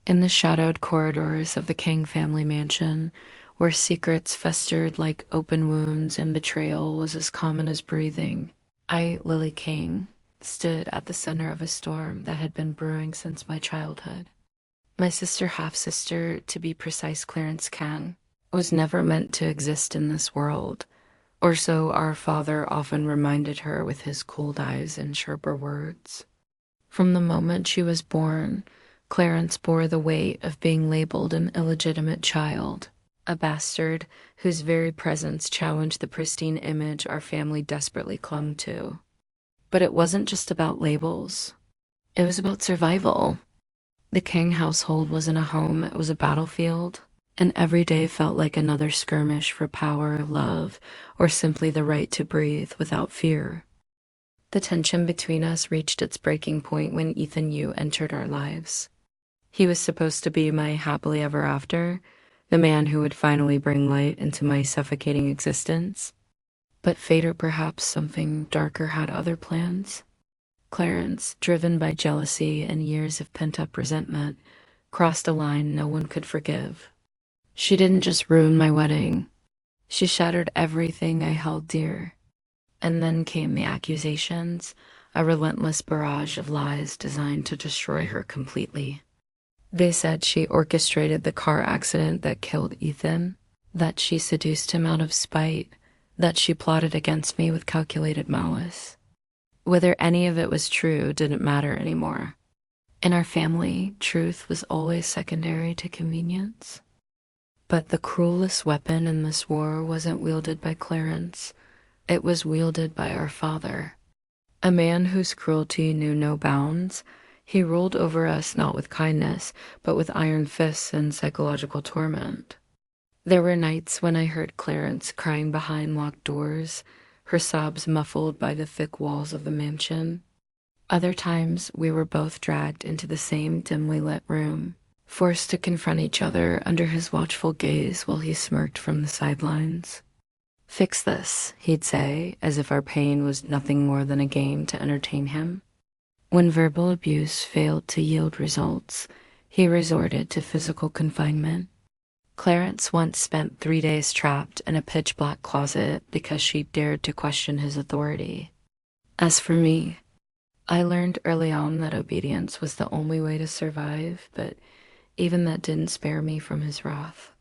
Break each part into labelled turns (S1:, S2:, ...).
S1: In the shadowed corridors of the King family mansion, where secrets festered like open wounds and betrayal was as common as breathing, I, Lily King, stood at the center of a storm that had been brewing since my childhood. My sister half-sister, to be precise, Clarence Can, was never meant to exist in this world, or so our father often reminded her with his cold eyes and sharper words. From the moment she was born, Clarence bore the weight of being labeled an illegitimate child, a bastard whose very presence challenged the pristine image our family desperately clung to. But it wasn't just about labels. It was about survival. The King household wasn't a home, it was a battlefield, and every day felt like another skirmish for power, love, or simply the right to breathe without fear. The tension between us reached its breaking point when Ethan Yu entered our lives. He was supposed to be my happily ever after, the man who would finally bring light into my suffocating existence. But fate, or perhaps something darker, had other plans. Clarence, driven by jealousy and years of pent-up resentment, crossed a line no one could forgive. She didn't just ruin my wedding. She shattered everything I held dear. And then came the accusations, a relentless barrage of lies designed to destroy her completely. They said she orchestrated the car accident that killed Ethan, that she seduced him out of spite, that she plotted against me with calculated malice. Whether any of it was true didn't matter anymore. In our family, truth was always secondary to convenience. But the cruelest weapon in this war wasn't wielded by Clarence. It was wielded by our father. A man whose cruelty knew no bounds. He ruled over us not with kindness, but with iron fists and psychological torment. There were nights when I heard Clarence crying behind locked doors, her sobs muffled by the thick walls of the mansion. Other times, we were both dragged into the same dimly lit room, forced to confront each other under his watchful gaze while he smirked from the sidelines. "Fix this," he'd say, as if our pain was nothing more than a game to entertain him. When verbal abuse failed to yield results, he resorted to physical confinement. Clarence once spent 3 days trapped in a pitch-black closet because she dared to question his authority. As for me, I learned early on that obedience was the only way to survive, but even that didn't spare me from his wrath.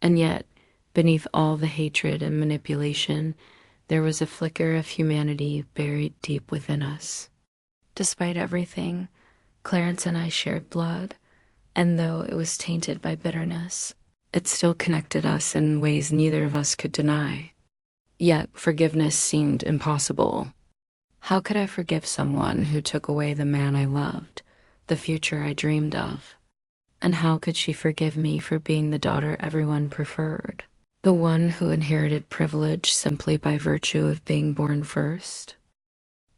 S1: And yet, beneath all the hatred and manipulation, there was a flicker of humanity buried deep within us. Despite everything, Clarence and I shared blood, and though it was tainted by bitterness, it still connected us in ways neither of us could deny. Yet forgiveness seemed impossible. How could I forgive someone who took away the man I loved, the future I dreamed of? And how could she forgive me for being the daughter everyone preferred, the one who inherited privilege simply by virtue of being born first?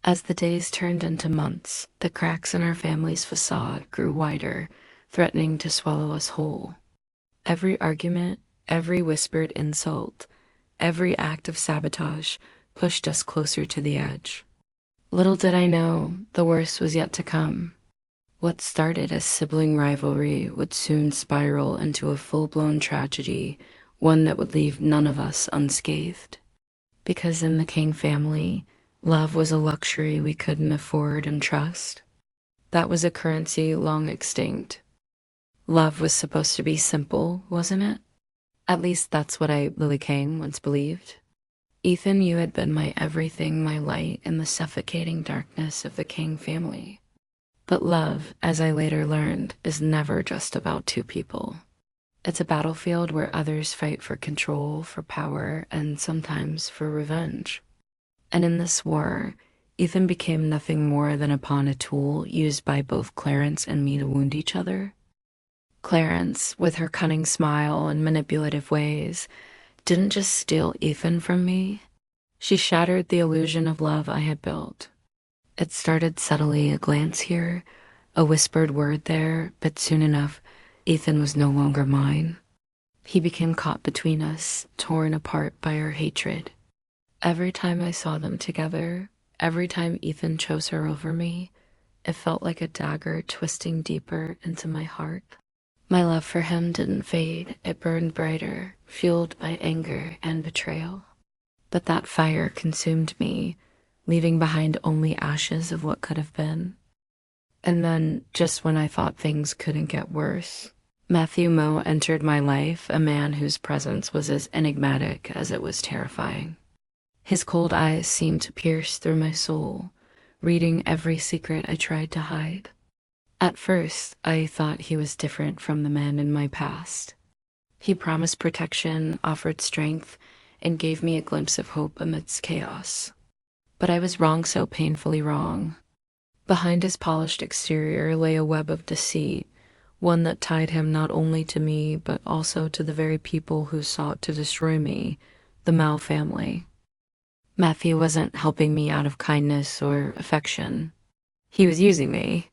S1: As the days turned into months, the cracks in our family's facade grew wider, threatening to swallow us whole. Every argument, every whispered insult, every act of sabotage pushed us closer to the edge. Little did I know, the worst was yet to come. What started as sibling rivalry would soon spiral into a full-blown tragedy, one that would leave none of us unscathed. Because in the King family, love was a luxury we couldn't afford and trust. That was a currency long extinct. Love was supposed to be simple, wasn't it? At least that's what I, Lily King, once believed. Ethan, you had been my everything, my light in the suffocating darkness of the King family. But love, as I later learned, is never just about two people. It's a battlefield where others fight for control, for power, and sometimes for revenge. And in this war, Ethan became nothing more than a pawn, a tool used by both Clarence and me to wound each other. Clarence, with her cunning smile and manipulative ways, didn't just steal Ethan from me. She shattered the illusion of love I had built. It started subtly, a glance here, a whispered word there, but soon enough, Ethan was no longer mine. He became caught between us, torn apart by our hatred. Every time I saw them together, every time Ethan chose her over me, It felt like a dagger twisting deeper into my heart. My love for him didn't fade, it burned brighter, fueled by anger and betrayal. But that fire consumed me, leaving behind only ashes of what could have been. And then, just when I thought things couldn't get worse, Matthew Moe entered my life, a man whose presence was as enigmatic as it was terrifying. His cold eyes seemed to pierce through my soul, reading every secret I tried to hide. At first, I thought he was different from the men in my past. He promised protection, offered strength, and gave me a glimpse of hope amidst chaos. But I was wrong, so painfully wrong. Behind his polished exterior lay a web of deceit, one that tied him not only to me, but also to the very people who sought to destroy me, the Mao family. Matthew wasn't helping me out of kindness or affection. He was using me.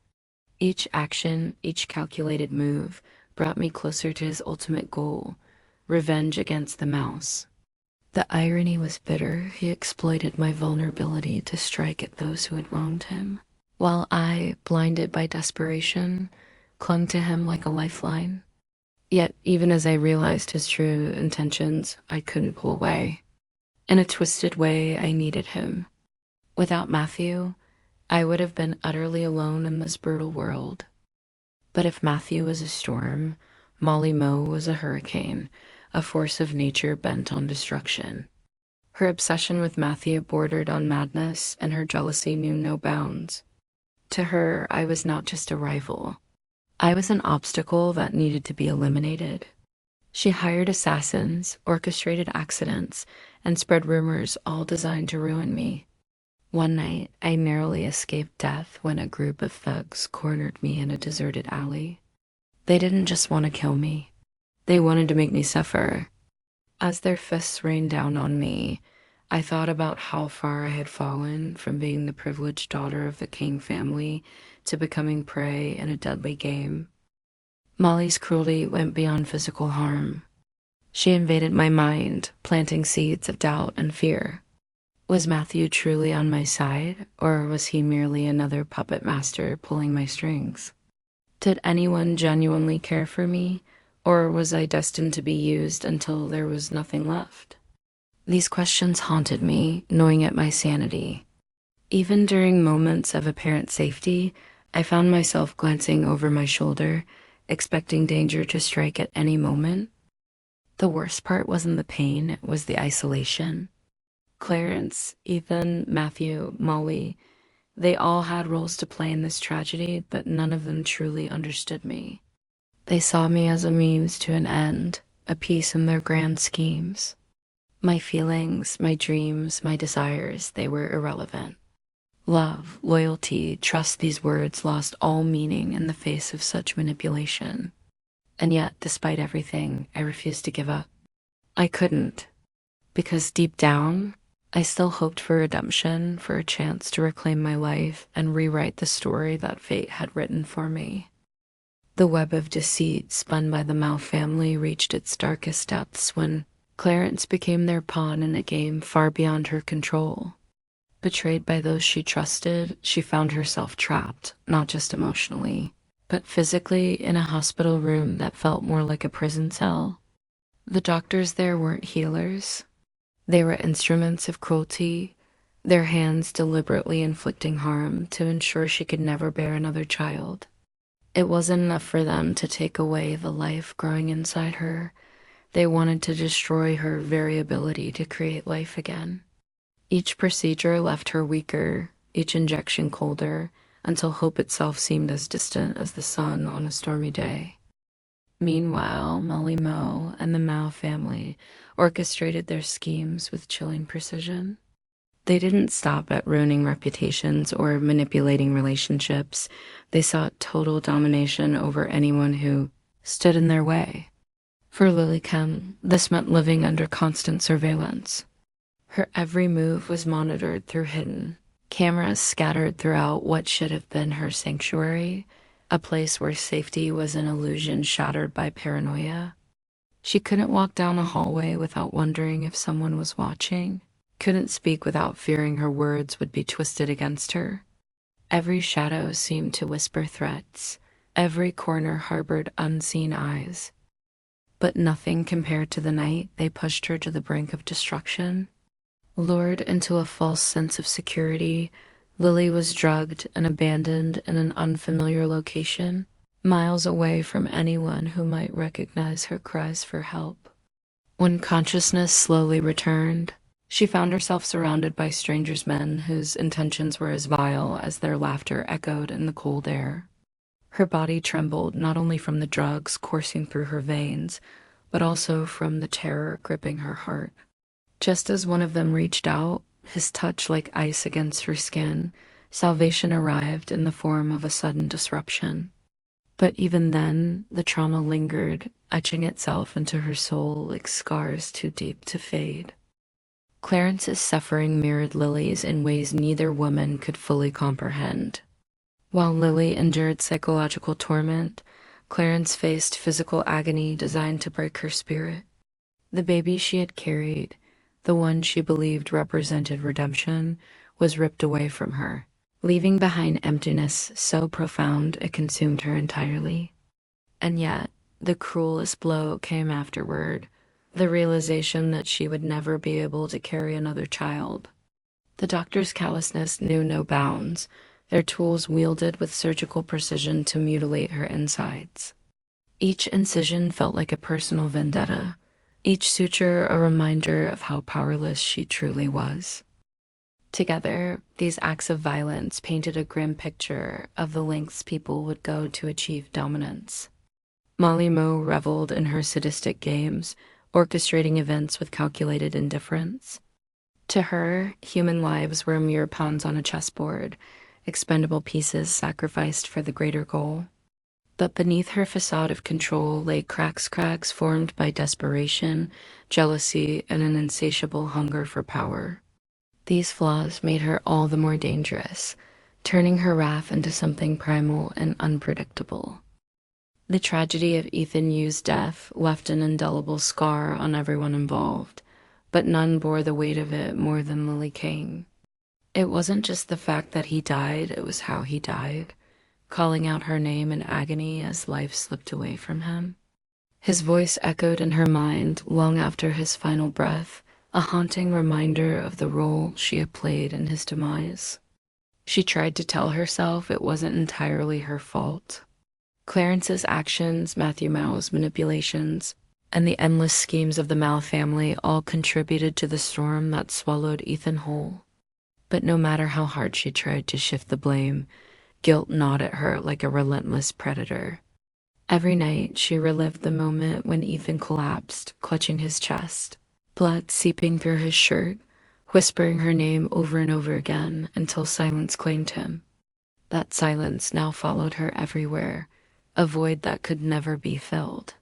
S1: Each action, each calculated move brought me closer to his ultimate goal, revenge against the mouse. The irony was bitter. He exploited my vulnerability to strike at those who had wronged him, while I, blinded by desperation, clung to him like a lifeline. Yet, even as I realized his true intentions, I couldn't pull away. In a twisted way, I needed him. Without Matthew, I would have been utterly alone in this brutal world. But if Matthew was a storm, Molly Moe was a hurricane, a force of nature bent on destruction. Her obsession with Matthew bordered on madness, and her jealousy knew no bounds. To her, I was not just a rival. I was an obstacle that needed to be eliminated. She hired assassins, orchestrated accidents, and spread rumors all designed to ruin me. One night, I narrowly escaped death when a group of thugs cornered me in a deserted alley. They didn't just want to kill me. They wanted to make me suffer. As their fists rained down on me, I thought about how far I had fallen from being the privileged daughter of the King family to becoming prey in a deadly game. Molly's cruelty went beyond physical harm. She invaded my mind, planting seeds of doubt and fear. Was Matthew truly on my side, or was he merely another puppet master pulling my strings? Did anyone genuinely care for me, or was I destined to be used until there was nothing left? These questions haunted me, gnawing at my sanity. Even during moments of apparent safety, I found myself glancing over my shoulder, expecting danger to strike at any moment. The worst part wasn't the pain, it was the isolation. Clarence, Ethan, Matthew, Molly, they all had roles to play in this tragedy, but none of them truly understood me. They saw me as a means to an end, a piece in their grand schemes. My feelings, my dreams, my desires, they were irrelevant. Love, loyalty, trust, these words lost all meaning in the face of such manipulation. And yet, despite everything, I refused to give up. I couldn't, because deep down, I still hoped for redemption, for a chance to reclaim my life and rewrite the story that fate had written for me. The web of deceit spun by the Mao family reached its darkest depths when Clarence became their pawn in a game far beyond her control. Betrayed by those she trusted, she found herself trapped, not just emotionally, but physically in a hospital room that felt more like a prison cell. The doctors there weren't healers. They were instruments of cruelty, their hands deliberately inflicting harm to ensure she could never bear another child. It wasn't enough for them to take away the life growing inside her. They wanted to destroy her very ability to create life again. Each procedure left her weaker, each injection colder, until hope itself seemed as distant as the sun on a stormy day. Meanwhile, Molly Moe and the Mao family orchestrated their schemes with chilling precision. They didn't stop at ruining reputations or manipulating relationships. They sought total domination over anyone who stood in their way. For Lily Kim, this meant living under constant surveillance. Her every move was monitored through hidden cameras scattered throughout what should have been her sanctuary, a place where safety was an illusion shattered by paranoia. She couldn't walk down a hallway without wondering if someone was watching, couldn't speak without fearing her words would be twisted against her. Every shadow seemed to whisper threats. Every corner harbored unseen eyes. But nothing compared to the night they pushed her to the brink of destruction. Lured into a false sense of security, Lily was drugged and abandoned in an unfamiliar location, miles away from anyone who might recognize her cries for help. When consciousness slowly returned, she found herself surrounded by strangers' men whose intentions were as vile as their laughter echoed in the cold air. Her body trembled not only from the drugs coursing through her veins, but also from the terror gripping her heart. Just as one of them reached out, his touch like ice against her skin, salvation arrived in the form of a sudden disruption. But even then, the trauma lingered, etching itself into her soul like scars too deep to fade. Clarence's suffering mirrored Lily's in ways neither woman could fully comprehend. While Lily endured psychological torment, Clarence faced physical agony designed to break her spirit. The baby she had carried, the one she believed represented redemption, was ripped away from her, leaving behind emptiness so profound it consumed her entirely. And yet, the cruelest blow came afterward, the realization that she would never be able to carry another child. The doctor's callousness knew no bounds, their tools wielded with surgical precision to mutilate her insides. Each incision felt like a personal vendetta, each suture a reminder of how powerless she truly was. Together, these acts of violence painted a grim picture of the lengths people would go to achieve dominance. Molly Moe reveled in her sadistic games, orchestrating events with calculated indifference. To her, human lives were mere pawns on a chessboard, expendable pieces sacrificed for the greater goal. But beneath her facade of control lay cracks formed by desperation, jealousy, and an insatiable hunger for power. These flaws made her all the more dangerous, turning her wrath into something primal and unpredictable. The tragedy of Ethan Yu's death left an indelible scar on everyone involved, but none bore the weight of it more than Lily King. It wasn't just the fact that he died, it was how he died, calling out her name in agony as life slipped away from him. His voice echoed in her mind long after his final breath, a haunting reminder of the role she had played in his demise. She tried to tell herself it wasn't entirely her fault. Clarence's actions, Matthew Mao's manipulations, and the endless schemes of the Mao family all contributed to the storm that swallowed Ethan whole. But no matter how hard she tried to shift the blame, guilt gnawed at her like a relentless predator. Every night she relived the moment when Ethan collapsed, clutching his chest, blood seeping through his shirt, whispering her name over and over again until silence claimed him. That silence now followed her everywhere, a void that could never be filled.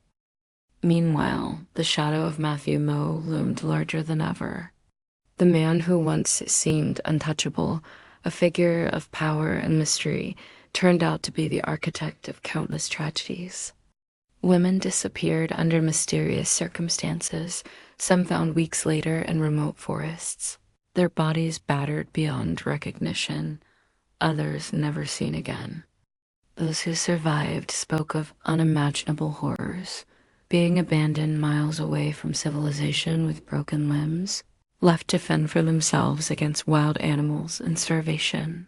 S1: Meanwhile, the shadow of Matthew Moe loomed larger than ever. The man who once seemed untouchable, a figure of power and mystery, turned out to be the architect of countless tragedies. Women disappeared under mysterious circumstances, some found weeks later in remote forests, their bodies battered beyond recognition, others never seen again. Those who survived spoke of unimaginable horrors, being abandoned miles away from civilization with broken limbs, left to fend for themselves against wild animals and starvation.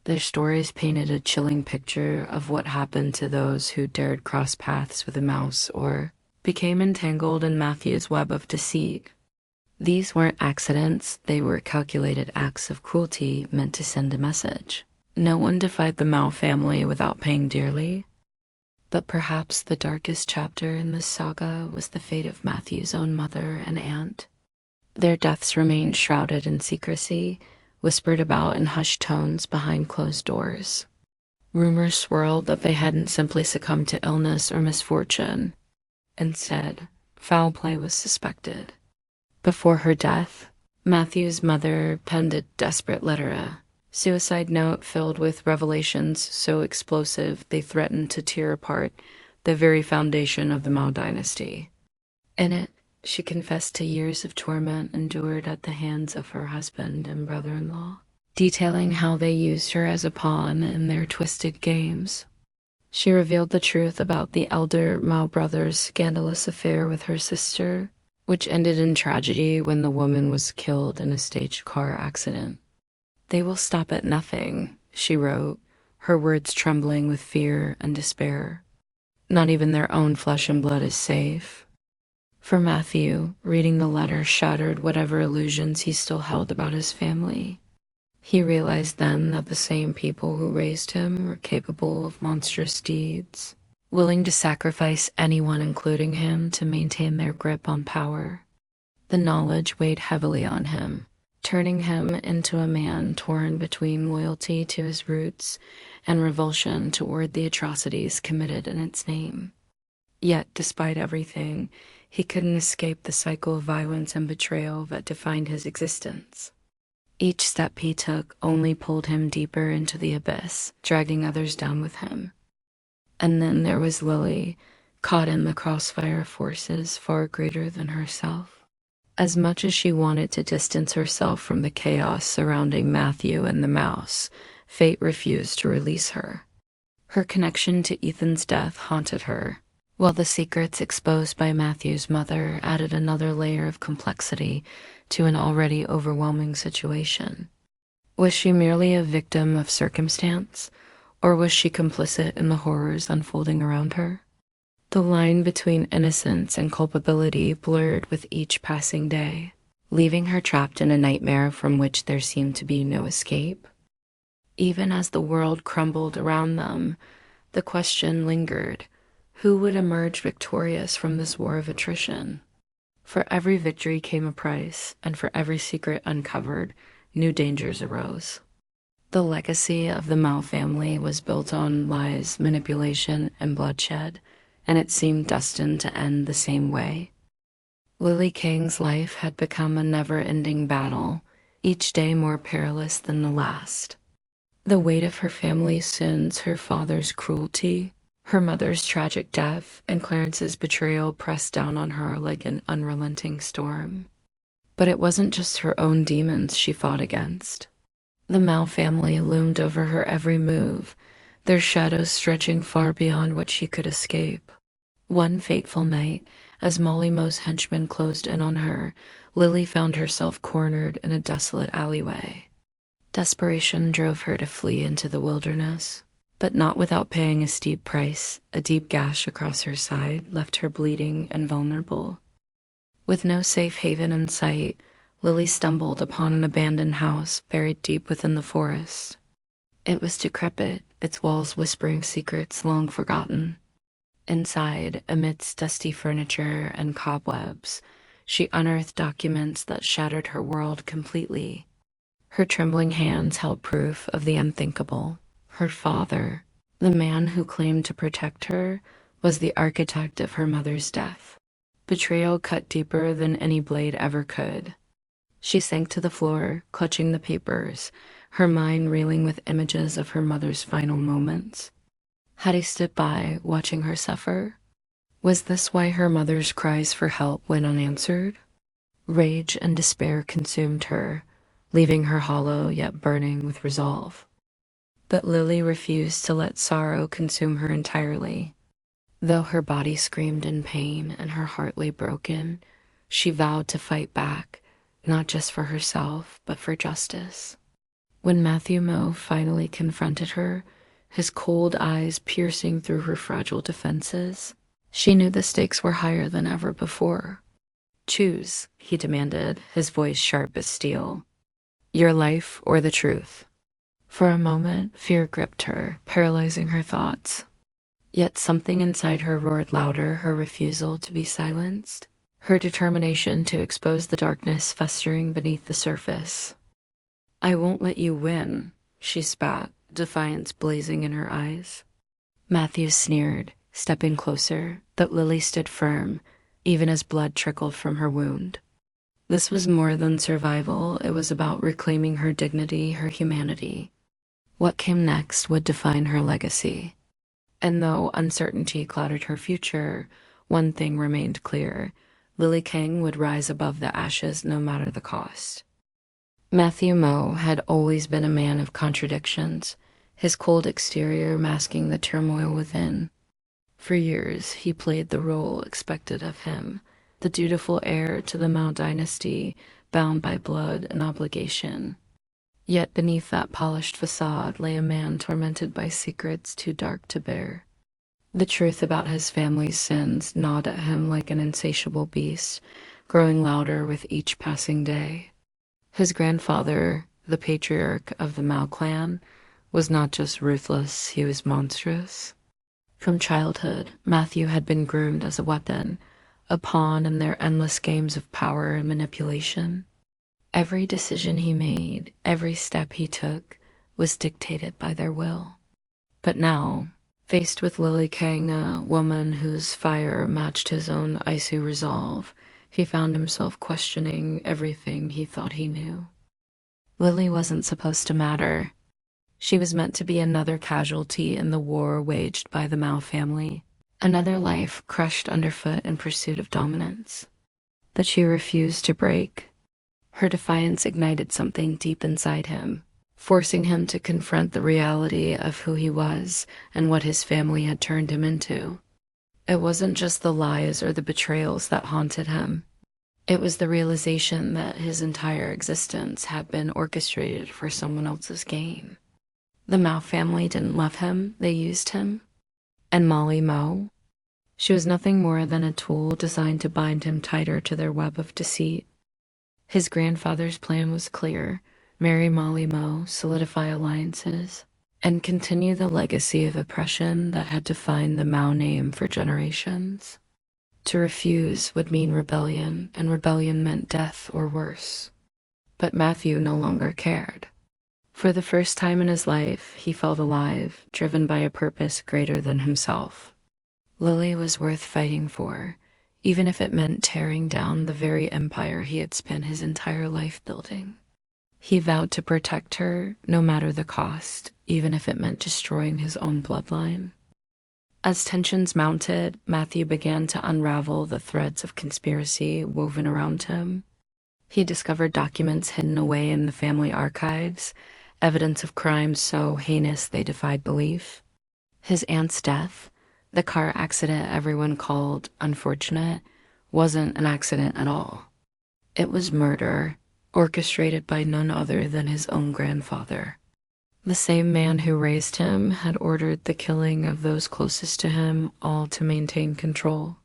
S1: Their stories painted a chilling picture of what happened to those who dared cross paths with a mouse or became entangled in Matthew's web of deceit. These weren't accidents, they were calculated acts of cruelty meant to send a message. No one defied the Mao family without paying dearly. But perhaps the darkest chapter in this saga was the fate of Matthew's own mother and aunt. Their deaths remained shrouded in secrecy, whispered about in hushed tones behind closed doors. Rumors swirled that they hadn't simply succumbed to illness or misfortune. Instead, foul play was suspected. Before her death, Matthew's mother penned a desperate letter, suicide note filled with revelations so explosive they threatened to tear apart the very foundation of the Mao dynasty. In it, she confessed to years of torment endured at the hands of her husband and brother-in-law. detailing how they used her as a pawn in their twisted games. She revealed the truth about the elder Mao brother's scandalous affair with her sister, which ended in tragedy when the woman was killed in a staged car accident. "They will stop at nothing," she wrote, her words trembling with fear and despair. "Not even their own flesh and blood is safe." For Matthew, reading the letter shattered whatever illusions he still held about his family. He realized then that the same people who raised him were capable of monstrous deeds, willing to sacrifice anyone, including him, to maintain their grip on power. The knowledge weighed heavily on him, turning him into a man torn between loyalty to his roots and revulsion toward the atrocities committed in its name. Yet, despite everything, he couldn't escape the cycle of violence and betrayal that defined his existence. Each step he took only pulled him deeper into the abyss, dragging others down with him. And then there was Lily, caught in the crossfire of forces far greater than herself. As much as she wanted to distance herself from the chaos surrounding Matthew and the mouse, fate refused to release her. Her connection to Ethan's death haunted her, while the secrets exposed by Matthew's mother added another layer of complexity to an already overwhelming situation. Was she merely a victim of circumstance, or was she complicit in the horrors unfolding around her? The line between innocence and culpability blurred with each passing day, leaving her trapped in a nightmare from which there seemed to be no escape. Even as the world crumbled around them, the question lingered: who would emerge victorious from this war of attrition? For every victory came a price, and for every secret uncovered, new dangers arose. The legacy of the Mao family was built on lies, manipulation, and bloodshed, and it seemed destined to end the same way. Lily King's life had become a never-ending battle, each day more perilous than the last. The weight of her family's sins, her father's cruelty, her mother's tragic death, and Clarence's betrayal pressed down on her like an unrelenting storm. But it wasn't just her own demons she fought against. The Mao family loomed over her every move, their shadows stretching far beyond what she could escape. One fateful night, as Molly Mo's henchmen closed in on her, Lily found herself cornered in a desolate alleyway. Desperation drove her to flee into the wilderness, but not without paying a steep price. A deep gash across her side left her bleeding and vulnerable. With no safe haven in sight, Lily stumbled upon an abandoned house buried deep within the forest. It was decrepit, its walls whispering secrets long forgotten. Inside, amidst dusty furniture and cobwebs, she unearthed documents that shattered her world completely. Her trembling hands held proof of the unthinkable. Her father, the man who claimed to protect her, was the architect of her mother's death. Betrayal cut deeper than any blade ever could. She sank to the floor, clutching the papers, her mind reeling with images of her mother's final moments. Had he stood by, watching her suffer? Was this why her mother's cries for help went unanswered? Rage and despair consumed her, leaving her hollow yet burning with resolve. But Lily refused to let sorrow consume her entirely. Though her body screamed in pain and her heart lay broken, she vowed to fight back, not just for herself, but for justice. When Matthew Moe finally confronted her, his cold eyes piercing through her fragile defenses, she knew the stakes were higher than ever before. "Choose," he demanded, his voice sharp as steel. "Your life or the truth." For a moment, fear gripped her, paralyzing her thoughts. Yet something inside her roared louder, her refusal to be silenced, her determination to expose the darkness festering beneath the surface. "I won't let you win," she spat, defiance blazing in her eyes. Matthew sneered, stepping closer, but Lily stood firm, even as blood trickled from her wound. This was more than survival, it was about reclaiming her dignity, her humanity. What came next would define her legacy. And though uncertainty clouded her future, one thing remained clear: Lily King would rise above the ashes no matter the cost. Matthew Moe had always been a man of contradictions, his cold exterior masking the turmoil within. For years, he played the role expected of him, the dutiful heir to the Mao dynasty, bound by blood and obligation. Yet beneath that polished facade lay a man tormented by secrets too dark to bear. The truth about his family's sins gnawed at him like an insatiable beast, growing louder with each passing day. His grandfather, the patriarch of the Mao clan, was not just ruthless, he was monstrous. From childhood, Matthew had been groomed as a weapon, a pawn in their endless games of power and manipulation. Every decision he made, every step he took, was dictated by their will. But now, faced with Lily Kang, a woman whose fire matched his own icy resolve, he found himself questioning everything he thought he knew. Lily wasn't supposed to matter. She was meant to be another casualty in the war waged by the Mao family, another life crushed underfoot in pursuit of dominance. But she refused to break. Her defiance ignited something deep inside him, forcing him to confront the reality of who he was and what his family had turned him into. It wasn't just the lies or the betrayals that haunted him. It was the realization that his entire existence had been orchestrated for someone else's gain. The Mao family didn't love him, they used him. And Molly Moe? She was nothing more than a tool designed to bind him tighter to their web of deceit. His grandfather's plan was clear: marry Molly Moe, solidify alliances, and continue the legacy of oppression that had defined the Mao name for generations. To refuse would mean rebellion, and rebellion meant death or worse. But Matthew no longer cared. For the first time in his life, he felt alive, driven by a purpose greater than himself. Lily was worth fighting for, even if it meant tearing down the very empire he had spent his entire life building. He vowed to protect her, no matter the cost, even if it meant destroying his own bloodline. As tensions mounted, Matthew began to unravel the threads of conspiracy woven around him. He discovered documents hidden away in the family archives, evidence of crimes so heinous they defied belief. His aunt's death, the car accident everyone called unfortunate, wasn't an accident at all. It was murder, orchestrated by none other than his own grandfather. The same man who raised him had ordered the killing of those closest to him, all to maintain control.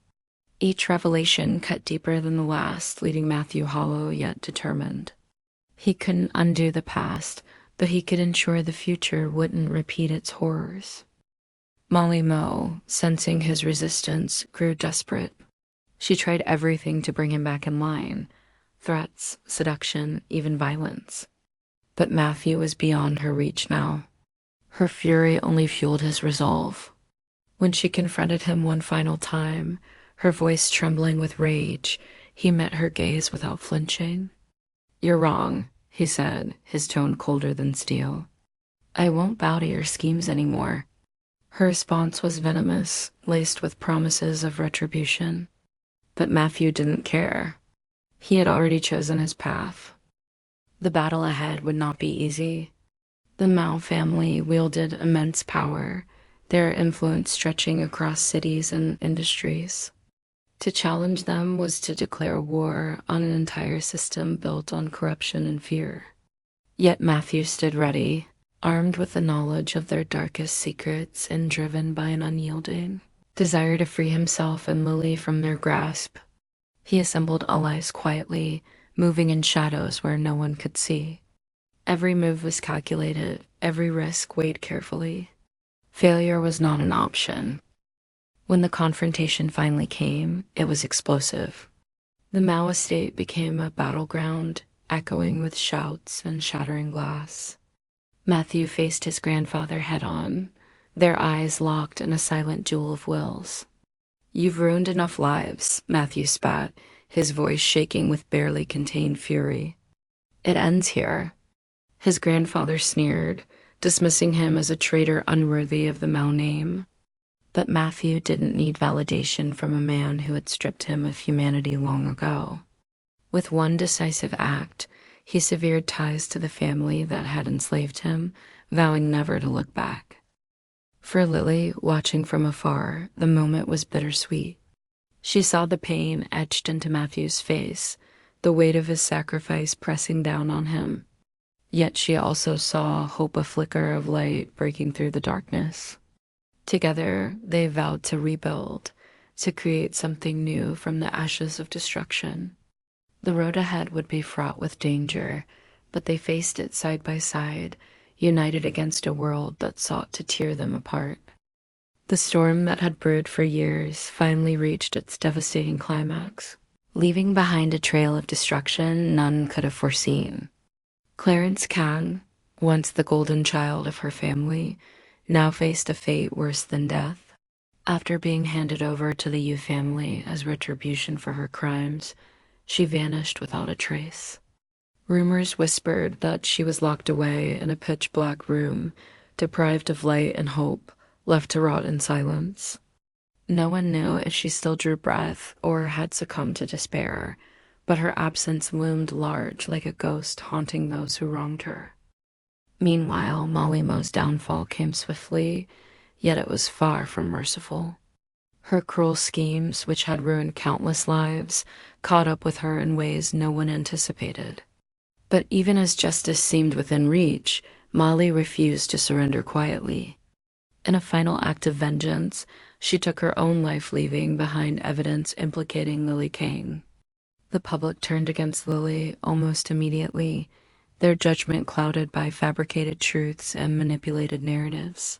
S1: Each revelation cut deeper than the last, leaving Matthew hollow yet determined. He couldn't undo the past, but he could ensure the future wouldn't repeat its horrors. Molly Moe, sensing his resistance, grew desperate. She tried everything to bring him back in line: threats, seduction, even violence. But Matthew was beyond her reach now. Her fury only fueled his resolve. When she confronted him one final time, her voice trembling with rage, he met her gaze without flinching. "You're wrong," he said, his tone colder than steel. "I won't bow to your schemes anymore." Her response was venomous, laced with promises of retribution. But Matthew didn't care. He had already chosen his path. The battle ahead would not be easy. The Mao family wielded immense power, their influence stretching across cities and industries. To challenge them was to declare war on an entire system built on corruption and fear. Yet Matthew stood ready, armed with the knowledge of their darkest secrets and driven by an unyielding desire to free himself and Lily from their grasp. He assembled allies quietly, moving in shadows where no one could see. Every move was calculated, every risk weighed carefully. Failure was not an option. When the confrontation finally came, it was explosive. The Mao estate became a battleground, echoing with shouts and shattering glass. Matthew faced his grandfather head-on, their eyes locked in a silent duel of wills. "You've ruined enough lives," Matthew spat, his voice shaking with barely contained fury. "It ends here." His grandfather sneered, dismissing him as a traitor unworthy of the Mao name. But Matthew didn't need validation from a man who had stripped him of humanity long ago. With one decisive act, He severed ties to the family that had enslaved him, vowing never to look back. For Lily, watching from afar, the moment was bittersweet. She saw the pain etched into Matthew's face, the weight of his sacrifice pressing down on him. Yet she also saw hope, a flicker of light breaking through the darkness. Together, they vowed to rebuild, to create something new from the ashes of destruction. The road ahead would be fraught with danger, but they faced it side by side, united against a world that sought to tear them apart. The storm that had brewed for years finally reached its devastating climax, leaving behind a trail of destruction none could have foreseen. Clarence Can, once the golden child of her family, now faced a fate worse than death. After being handed over to the Yu family as retribution for her crimes, she vanished without a trace. Rumors whispered that she was locked away in a pitch-black room, deprived of light and hope, left to rot in silence. No one knew if she still drew breath or had succumbed to despair, but her absence loomed large like a ghost haunting those who wronged her. Meanwhile, Molly Mo's downfall came swiftly, yet it was far from merciful. Her cruel schemes, which had ruined countless lives, caught up with her in ways no one anticipated. But even as justice seemed within reach, Molly refused to surrender quietly. In a final act of vengeance, she took her own life, leaving behind evidence implicating Lily King. The public turned against Lily almost immediately, their judgment clouded by fabricated truths and manipulated narratives.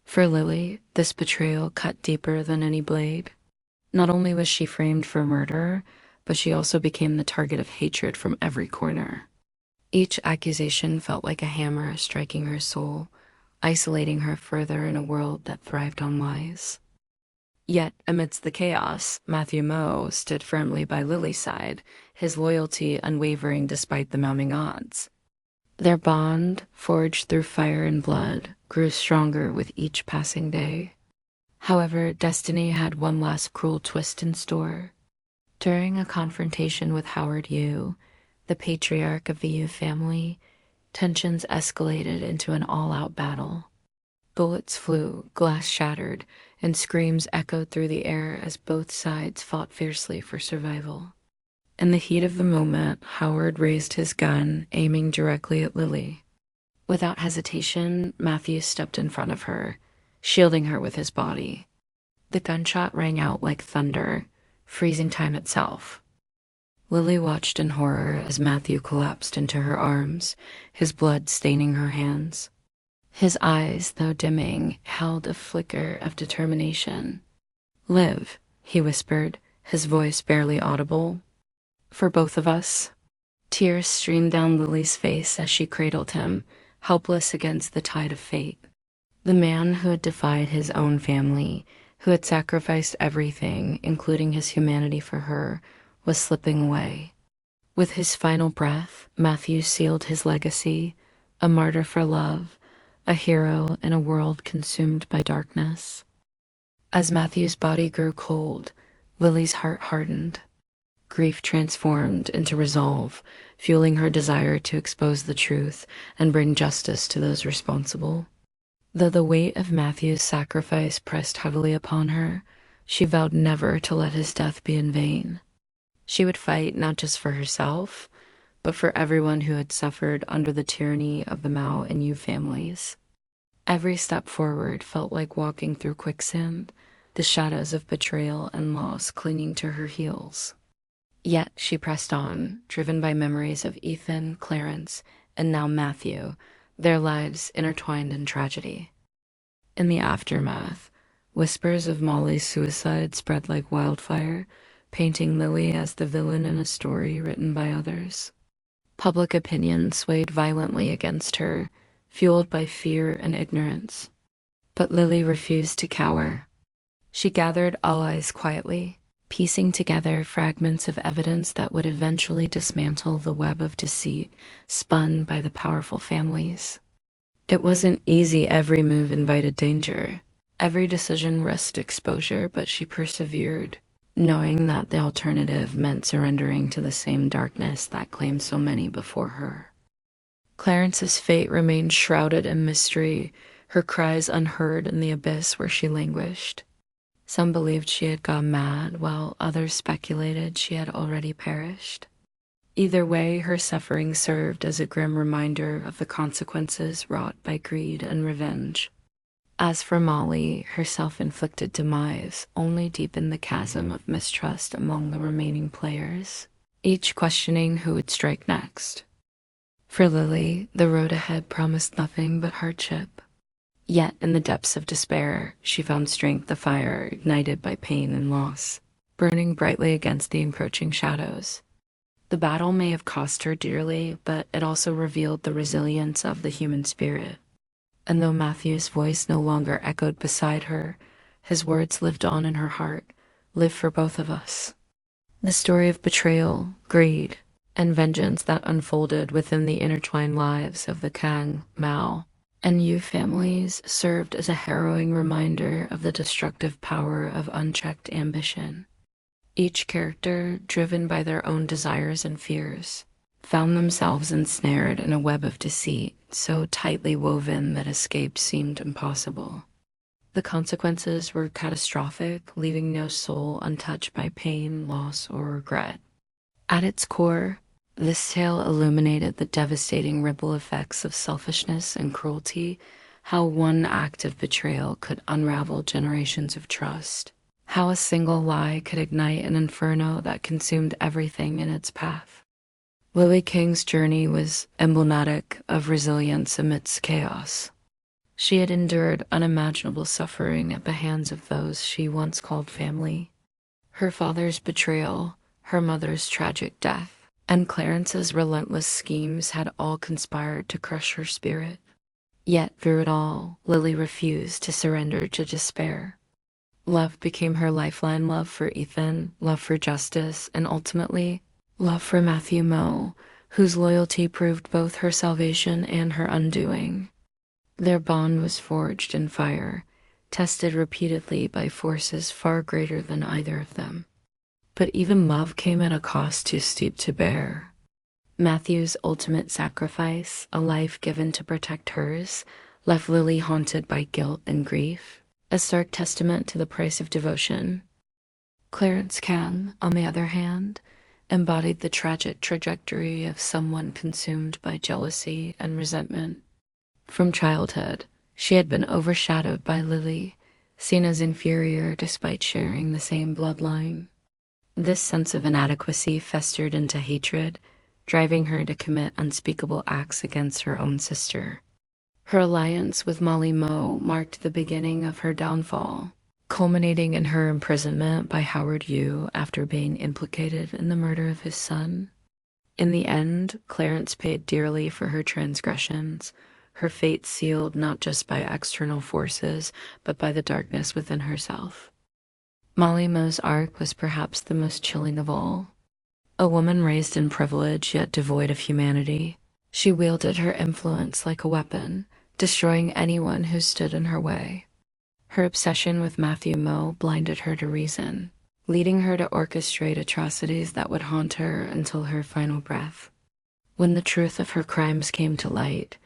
S1: For Lily, this betrayal cut deeper than any blade. Not only was she framed for murder, but she also became the target of hatred from every corner. Each accusation felt like a hammer striking her soul, isolating her further in a world that thrived on lies. Yet, amidst the chaos, Matthew Mo stood firmly by Lily's side, his loyalty unwavering despite the mounting odds. Their bond, forged through fire and blood, grew stronger with each passing day. However, destiny had one last cruel twist in store. During a confrontation with Howard Yu, the patriarch of the Yu family, tensions escalated into an all-out battle. Bullets flew, glass shattered, and screams echoed through the air as both sides fought fiercely for survival. In the heat of the moment, Howard raised his gun, aiming directly at Lily. Without hesitation, Matthew stepped in front of her, shielding her with his body. The gunshot rang out like thunder, freezing time itself. Lily watched in horror as Matthew collapsed into her arms, his blood staining her hands. His eyes, though dimming, held a flicker of determination. "Live," he whispered, his voice barely audible. "For both of us." Tears streamed down Lily's face as she cradled him, helpless against the tide of fate. The man who had defied his own family, who had sacrificed everything, including his humanity for her, was slipping away. With his final breath, Matthew sealed his legacy, a martyr for love, a hero in a world consumed by darkness. As Matthew's body grew cold, Lily's heart hardened. Grief transformed into resolve, fueling her desire to expose the truth and bring justice to those responsible. Though the weight of Matthew's sacrifice pressed heavily upon her, she vowed never to let his death be in vain. She would fight not just for herself, but for everyone who had suffered under the tyranny of the Mao and Yu families. Every step forward felt like walking through quicksand, the shadows of betrayal and loss clinging to her heels. Yet she pressed on, driven by memories of Ethan, Clarence, and now Matthew, their lives intertwined in tragedy. In the aftermath, whispers of Molly's suicide spread like wildfire, painting Lily as the villain in a story written by others. Public opinion swayed violently against her, fueled by fear and ignorance. But Lily refused to cower. She gathered allies quietly, piecing together fragments of evidence that would eventually dismantle the web of deceit spun by the powerful families. It wasn't easy. Every move invited danger. Every decision risked exposure, but she persevered. knowing that the alternative meant surrendering to the same darkness that claimed so many before her. Clarence's fate remained shrouded in mystery, her cries unheard in the abyss where she languished. Some believed she had gone mad, while others speculated she had already perished. Either way, her suffering served as a grim reminder of the consequences wrought by greed and revenge. As for Molly, her self-inflicted demise only deepened the chasm of mistrust among the remaining players, each questioning who would strike next. For Lily, the road ahead promised nothing but hardship. Yet, in the depths of despair, she found strength, the fire ignited by pain and loss, burning brightly against the encroaching shadows. The battle may have cost her dearly, but it also revealed the resilience of the human spirit. And though Matthew's voice no longer echoed beside her, his words lived on in her heart, lived for both of us. The story of betrayal, greed, and vengeance that unfolded within the intertwined lives of the Kang, Mao, and Yu families served as a harrowing reminder of the destructive power of unchecked ambition. Each character, driven by their own desires and fears, found themselves ensnared in a web of deceit so tightly woven that escape seemed impossible. The consequences were catastrophic, leaving no soul untouched by pain, loss, or regret. At its core, this tale illuminated the devastating ripple effects of selfishness and cruelty, how one act of betrayal could unravel generations of trust, how a single lie could ignite an inferno that consumed everything in its path. Lily King's journey was emblematic of resilience amidst chaos. She had endured unimaginable suffering at the hands of those she once called family. Her father's betrayal, her mother's tragic death, and Clarence's relentless schemes had all conspired to crush her spirit. Yet through it all, Lily refused to surrender to despair. Love became her lifeline, love for Ethan, love for justice, and ultimately, love for Matthew Moe, whose loyalty proved both her salvation and her undoing. Their bond was forged in fire, tested repeatedly by forces far greater than either of them. But even love came at a cost too steep to bear. Matthew's ultimate sacrifice, a life given to protect hers, left Lily haunted by guilt and grief, a stark testament to the price of devotion. Clarence Kang, on the other hand, embodied the tragic trajectory of someone consumed by jealousy and resentment. From childhood, she had been overshadowed by Lily, seen as inferior despite sharing the same bloodline. This sense of inadequacy festered into hatred, driving her to commit unspeakable acts against her own sister. Her alliance with Molly Moe marked the beginning of her downfall, culminating in her imprisonment by Howard Yu after being implicated in the murder of his son. In the end, Clarence paid dearly for her transgressions, her fate sealed not just by external forces, but by the darkness within herself. Molly Moe's arc was perhaps the most chilling of all. A woman raised in privilege yet devoid of humanity, she wielded her influence like a weapon, destroying anyone who stood in her way. Her obsession with Matthew Moe blinded her to reason, leading her to orchestrate atrocities that would haunt her until her final breath. When the truth of her crimes came to light,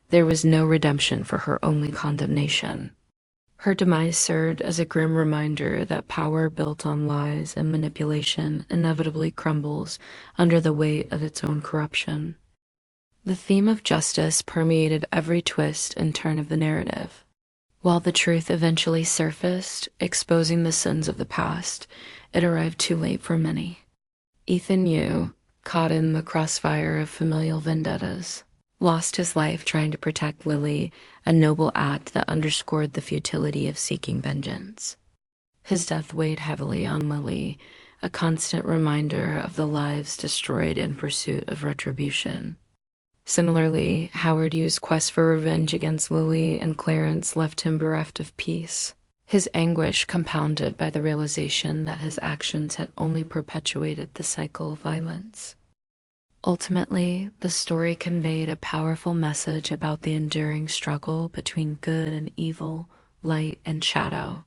S1: there was no redemption for her, only condemnation. Her demise served as a grim reminder that power built on lies and manipulation inevitably crumbles under the weight of its own corruption. The theme of justice permeated every twist and turn of the narrative. While the truth eventually surfaced, exposing the sins of the past, it arrived too late for many. Ethan Yu, caught in the crossfire of familial vendettas, lost his life trying to protect Lily, a noble act that underscored the futility of seeking vengeance. His death weighed heavily on Lily, a constant reminder of the lives destroyed in pursuit of retribution. Similarly, Howard Yu's quest for revenge against Lily and Clarence left him bereft of peace, his anguish compounded by the realization that his actions had only perpetuated the cycle of violence. Ultimately, the story conveyed a powerful message about the enduring struggle between good and evil, light and shadow.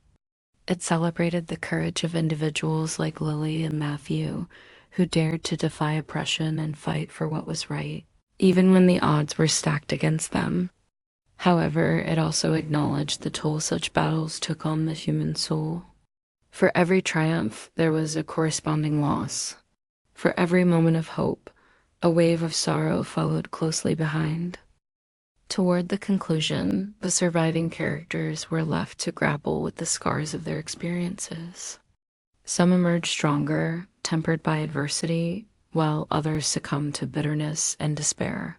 S1: It celebrated the courage of individuals like Lily and Matthew, who dared to defy oppression and fight for what was right, even when the odds were stacked against them. However, it also acknowledged the toll such battles took on the human soul. For every triumph, there was a corresponding loss. For every moment of hope, a wave of sorrow followed closely behind. Toward the conclusion, the surviving characters were left to grapple with the scars of their experiences. Some emerged stronger, tempered by adversity, while others succumbed to bitterness and despair.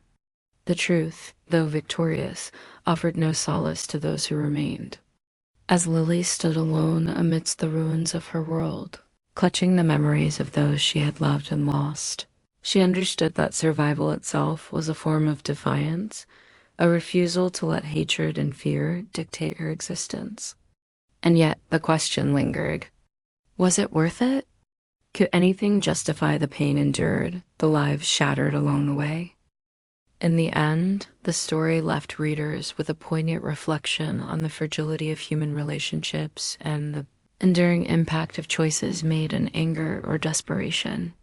S1: The truth, though victorious, offered no solace to those who remained. As Lily stood alone amidst the ruins of her world, clutching the memories of those she had loved and lost, she understood that survival itself was a form of defiance, a refusal to let hatred and fear dictate her existence. And yet the question lingered, was it worth it? Could anything justify the pain endured, the lives shattered along the way? In the end, the story left readers with a poignant reflection on the fragility of human relationships and the enduring impact of choices made in anger or desperation.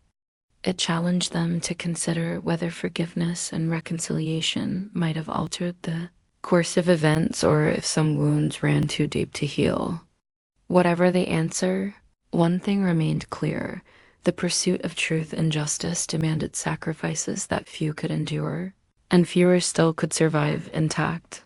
S1: It challenged them to consider whether forgiveness and reconciliation might have altered the course of events or if some wounds ran too deep to heal. Whatever the answer, one thing remained clear: the pursuit of truth and justice demanded sacrifices that few could endure, and fewer still could survive intact.